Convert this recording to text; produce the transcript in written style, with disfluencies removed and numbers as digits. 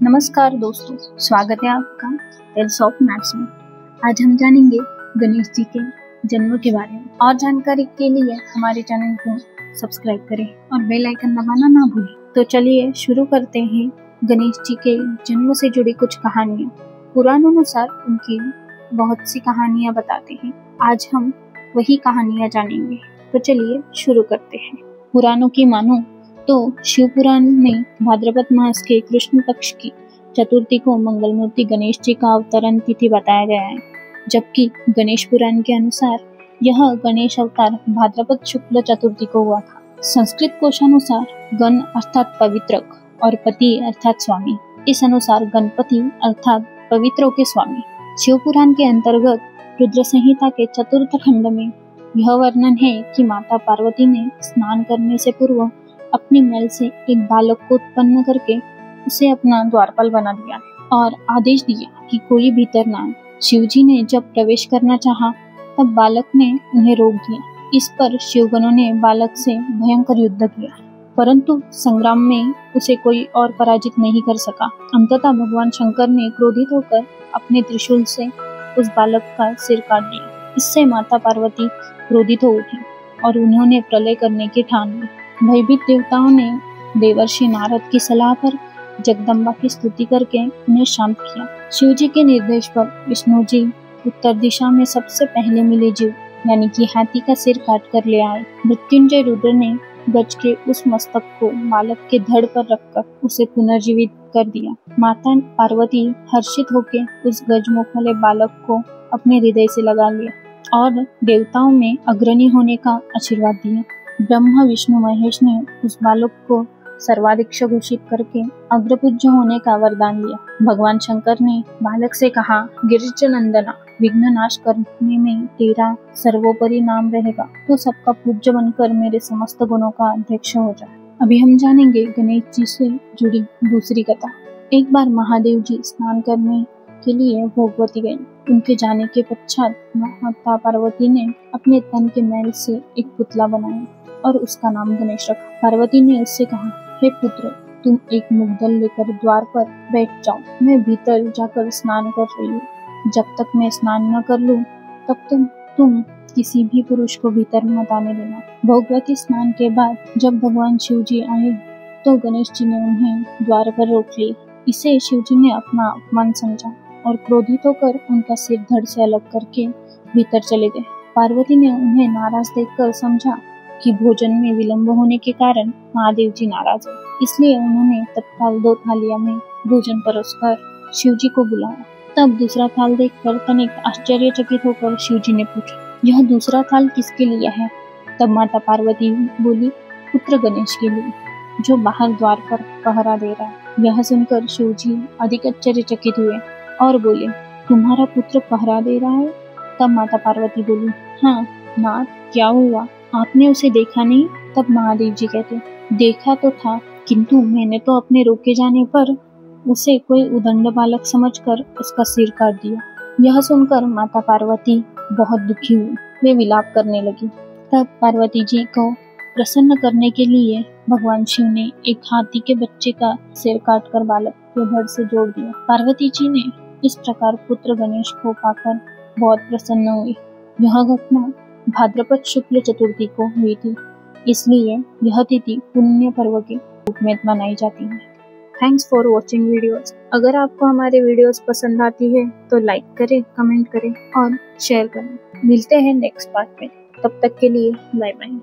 नमस्कार दोस्तों, स्वागत है आपका टेल्स ऑफ मैथ्स में। आज हम जानेंगे गणेश जी के जन्म के बारे में। और जानकारी के लिए हमारे चैनल को सब्सक्राइब करें और बेल आइकन दबाना ना भूलें। तो चलिए शुरू करते हैं गणेश जी के जन्म से जुड़ी कुछ कहानियाँ। पुराणानुसार उनकी बहुत सी कहानियाँ बताते हैं। आज हम वही कहानियाँ जानेंगे। तो चलिए शुरू करते हैं। पुराणों की मानो तो शिव पुराण में भाद्रपद मास के कृष्ण पक्ष की चतुर्थी को मंगलमूर्ति गणेश जी का अवतरण तिथि बताया गया है, जबकि गणेश पुराण के अनुसार यह गणेश अवतार भाद्रपद शुक्ल चतुर्थी को हुआ था। संस्कृत कोशानुसार गण अर्थात पवित्रक और पति अर्थात स्वामी। इस अनुसार गणपति अर्थात पवित्रों के स्वामी। शिव पुराण के अंतर्गत रुद्र संहिता के चतुर्थ खंड में यह वर्णन है कि माता पार्वती ने स्नान करने से पूर्व अपनी मैल से एक बालक को उत्पन्न करके उसे अपना द्वारपाल बना दिया और आदेश दिया कि कोई भीतर ना आए। शिवजी ने जब प्रवेश करना चाहा तब बालक ने उन्हें रोक दिया। इस पर शिवगणों ने बालक से भयंकर युद्ध किया, परंतु संग्राम में उसे कोई और पराजित नहीं कर सका। अंततः भगवान शंकर ने क्रोधित होकर अपने त्रिशूल से उस बालक का सिर काट दिया। इससे माता पार्वती क्रोधित हो उठी और उन्होंने प्रलय करने की ठान ली। भयभीत देवताओं ने देवर्षि नारद की सलाह पर जगदम्बा की स्तुति करके उन्हें शांत किया। शिव जी के निर्देश पर विष्णु जी उत्तर दिशा में सबसे पहले मिले जीव यानी कि हाथी का सिर काट कर ले आए। मृत्युंजय रुद्र ने गज के उस मस्तक को बालक के धड़ पर रखकर उसे पुनर्जीवित कर दिया। माता पार्वती हर्षित होकर उस गजमुख वाले बालक को अपने हृदय से लगा लिया और देवताओं में अग्रणी होने का आशीर्वाद दिया। ब्रह्मा विष्णु महेश ने उस बालक को सर्वाध्यक्ष घोषित करके अग्रपूज्य होने का वरदान दिया। भगवान शंकर ने बालक से कहा, गिरिज नंदना, विघ्न नाश करने में तेरा सर्वोपरि नाम रहेगा, तो सबका पूज्य बनकर मेरे समस्त गुणों का अध्यक्ष हो जा। अभी हम जानेंगे गणेश जी से जुड़ी दूसरी कथा। एक बार महादेव जी स्नान करने के लिए भोगवती गए। उनके जाने के पश्चात माता पार्वती ने अपने तन के मैल से एक पुतला बनाया और उसका नाम गणेश रखा। पार्वती ने उससे कहा, हे पुत्र, तुम एक मुग्दल लेकर द्वार पर बैठ जाओ। मैं भीतर जाकर स्नान कर रही हूँ। जब तक मैं स्नान न कर लूं, तब तुम किसी भी पुरुष को भीतर मत आने देना। भोगवती स्नान के बाद जब भगवान शिव जी आए तो गणेश जी ने उन्हें द्वार पर रोक लिया। इसे शिव जी ने अपना अपमान समझा और क्रोधित होकर उनका सिर धड़ से अलग करके भीतर चले गए। पार्वती ने उन्हें नाराज देखकर समझा कि भोजन में विलंब होने के कारण महादेव जी नाराज है, इसलिए उन्होंने तत्काल 2 थालियां में भोजन परोसकर शिव जी को बुलाया। तब दूसरा थाल देखकर तनिक आश्चर्यचकित होकर शिव जी ने पूछा, यह दूसरा थाल किसके लिए है? तब माता पार्वती बोली, पुत्र गणेश के लिए, जो बाहर द्वार पर पहरा दे रहा है। यह सुनकर शिव जी अधिक आश्चर्यचकित हुए और बोले, तुम्हारा पुत्र पहरा दे रहा है? तब माता पार्वती बोली, हाँ नाथ, क्या हुआ, आपने उसे देखा नहीं? तब महादेव जी कहते, देखा तो था, किंतु मैंने तो अपने रोके जाने पर उसे कोई उदंड बालक समझकर उसका सिर काट दिया। यह सुनकर माता पार्वती बहुत दुखी हुई। वे विलाप करने लगी। तब पार्वती जी को प्रसन्न करने के लिए भगवान शिव ने एक हाथी के बच्चे का सिर काटकर बालक के धड़ से जोड़ दिया। पार्वती जी ने इस प्रकार पुत्र गणेश को पाकर बहुत प्रसन्न हुई। यह घटना भाद्रपद शुक्ल चतुर्थी को हुई थी, इसलिए यह तिथि पुण्य पर्व के रूप में मनाई जाती है। Thanks for watching videos. अगर आपको हमारे वीडियोस पसंद आती है तो लाइक करें, कमेंट करें और शेयर करें। मिलते हैं नेक्स्ट पार्ट में। तब तक के लिए बाय बाय।